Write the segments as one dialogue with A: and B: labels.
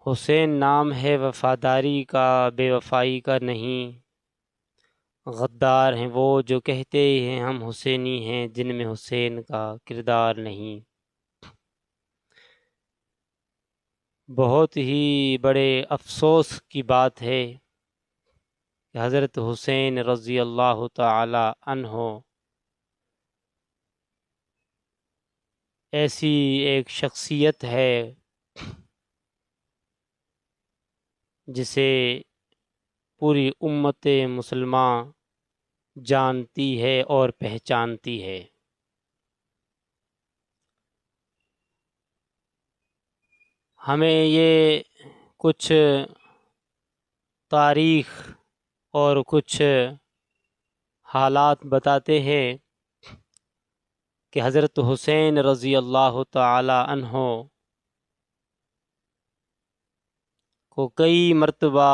A: حسین نام ہے وفاداری کا، بے وفائی کا نہیں۔ غدار ہیں وہ جو کہتے ہیں ہم حسینی ہیں، جن میں حسین کا کردار نہیں۔ بہت ہی بڑے افسوس کی بات ہے کہ حضرت حسین رضی اللہ تعالی عنہ ایسی ایک شخصیت ہے جسے پوری امت مسلمہ جانتی ہے اور پہچانتی ہے۔ ہمیں یہ کچھ تاریخ اور کچھ حالات بتاتے ہیں کہ حضرت حسین رضی اللہ تعالی عنہ کو کئی مرتبہ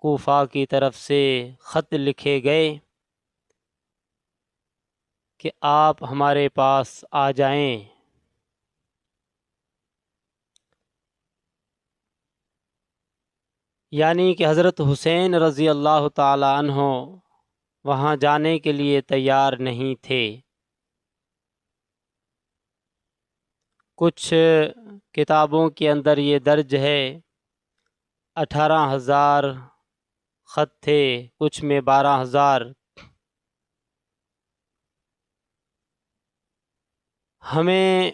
A: کوفہ کی طرف سے خط لکھے گئے کہ آپ ہمارے پاس آ جائیں۔ یعنی کہ حضرت حسین رضی اللہ تعالی عنہ وہاں جانے کے لیے تیار نہیں تھے۔ کچھ کتابوں کے اندر یہ درج ہے 18,000 خط تھے، کچھ میں 12,000۔ ہمیں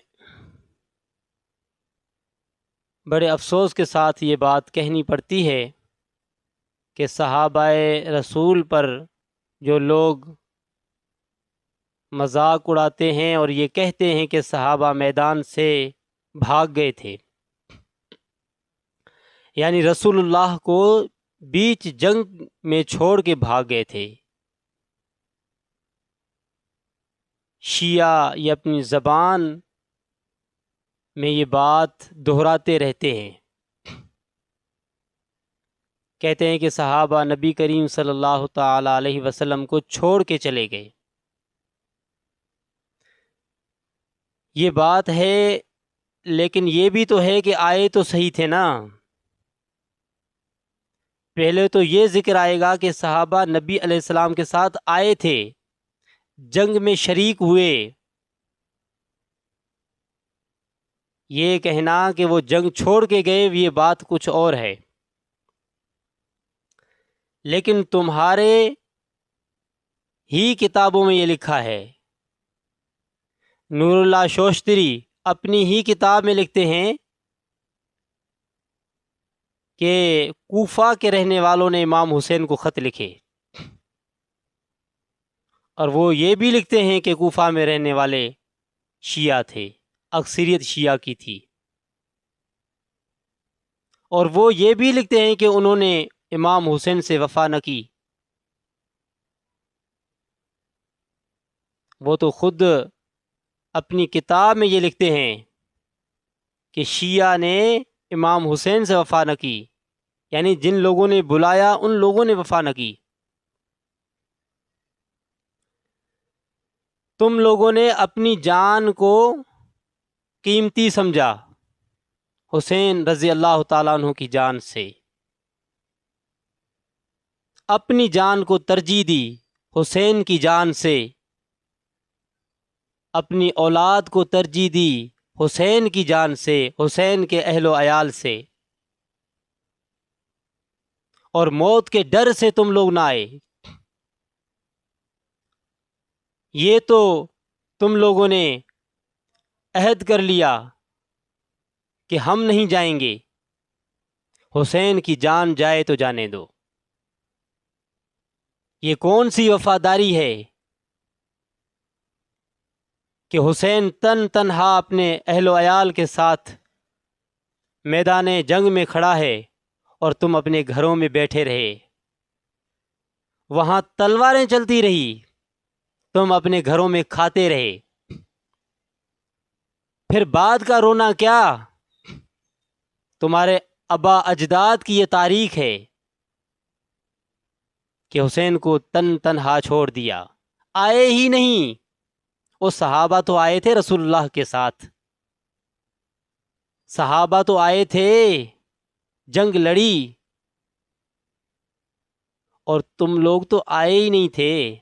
A: بڑے افسوس کے ساتھ یہ بات کہنی پڑتی ہے کہ صحابہ رسول پر جو لوگ مذاق اڑاتے ہیں اور یہ کہتے ہیں کہ صحابہ میدان سے بھاگ گئے تھے، یعنی رسول اللہ کو بیچ جنگ میں چھوڑ کے بھاگ گئے تھے، شیعہ یہ اپنی زبان میں یہ بات دہراتے رہتے ہیں، کہتے ہیں کہ صحابہ نبی کریم صلی اللہ تعالی علیہ وسلم کو چھوڑ کے چلے گئے۔ یہ بات ہے، لیکن یہ بھی تو ہے کہ آئے تو صحیح تھے نا۔ پہلے تو یہ ذکر آئے گا کہ صحابہ نبی علیہ السلام کے ساتھ آئے تھے، جنگ میں شریک ہوئے۔ یہ کہنا کہ وہ جنگ چھوڑ کے گئے یہ بات کچھ اور ہے، لیکن تمہارے ہی کتابوں میں یہ لکھا ہے۔ نور اللہ شوشتری اپنی ہی کتاب میں لکھتے ہیں کہ کوفہ کے رہنے والوں نے امام حسین کو خط لکھے، اور وہ یہ بھی لکھتے ہیں کہ کوفہ میں رہنے والے شیعہ تھے، اکثریت شیعہ کی تھی، اور وہ یہ بھی لکھتے ہیں کہ انہوں نے امام حسین سے وفا نہ کی۔ وہ تو خود اپنی کتاب میں یہ لکھتے ہیں کہ شیعہ نے امام حسین سے وفا نہ کی، یعنی جن لوگوں نے بلایا ان لوگوں نے وفا نہ کی۔ تم لوگوں نے اپنی جان کو قیمتی سمجھا حسین رضی اللہ تعالیٰ عنہ کی جان سے، اپنی جان کو ترجیح دی حسین کی جان سے، اپنی اولاد کو ترجیح دی حسین کی جان سے، حسین کے اہل و عیال سے، اور موت کے ڈر سے تم لوگ نہ آئے۔ یہ تو تم لوگوں نے عہد کر لیا کہ ہم نہیں جائیں گے، حسین کی جان جائے تو جانے دو۔ یہ کون سی وفاداری ہے کہ حسین تنہا اپنے اہل و عیال کے ساتھ میدان جنگ میں کھڑا ہے اور تم اپنے گھروں میں بیٹھے رہے، وہاں تلواریں چلتی رہی، تم اپنے گھروں میں کھاتے رہے۔ پھر بعد کا رونا کیا؟ تمہارے آبا اجداد کی یہ تاریخ ہے کہ حسین کو تنہا چھوڑ دیا، آئے ہی نہیں۔ وہ صحابہ تو آئے تھے رسول اللہ کے ساتھ، صحابہ تو آئے تھے، جنگ لڑی، اور تم لوگ تو آئے ہی نہیں تھے۔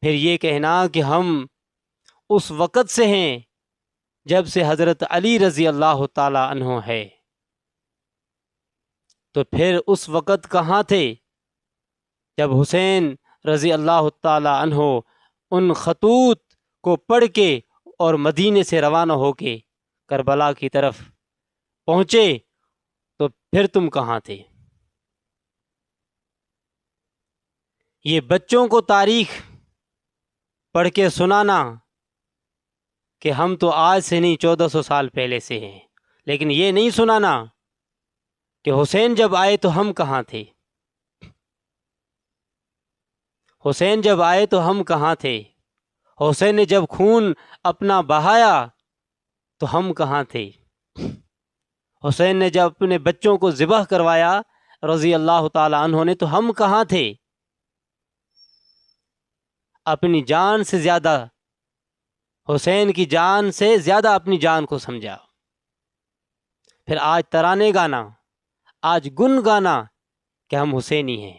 A: پھر یہ کہنا کہ ہم اس وقت سے ہیں جب سے حضرت علی رضی اللہ تعالی عنہ ہے، تو پھر اس وقت کہاں تھے جب حسین رضی اللہ تعالی عنہ ان خطوط کو پڑھ کے اور مدینے سے روانہ ہو کے کربلا کی طرف پہنچے؟ تو پھر تم کہاں تھے؟ یہ بچوں کو تاریخ پڑھ کے سنانا کہ ہم تو آج سے نہیں 1400 سال پہلے سے ہیں، لیکن یہ نہیں سنانا کہ حسین جب آئے تو ہم کہاں تھے، حسین جب آئے تو ہم کہاں تھے، حسین نے جب خون اپنا بہایا تو ہم کہاں تھے، حسین نے جب اپنے بچوں کو ذبح کروایا رضی اللہ تعالی عنہ نے تو ہم کہاں تھے؟ اپنی جان سے زیادہ، حسین کی جان سے زیادہ اپنی جان کو سمجھا۔ پھر آج ترانے گانا، آج گن گانا کہ ہم حسینی ہیں،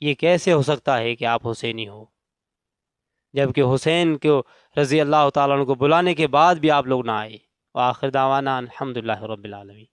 A: یہ کیسے ہو سکتا ہے کہ آپ حسینی ہو جبکہ حسین کو رضی اللہ تعالیٰ عنہ کو بلانے کے بعد بھی آپ لوگ نہ آئے؟ وآخر دعوانا الحمدللہ رب العالمین۔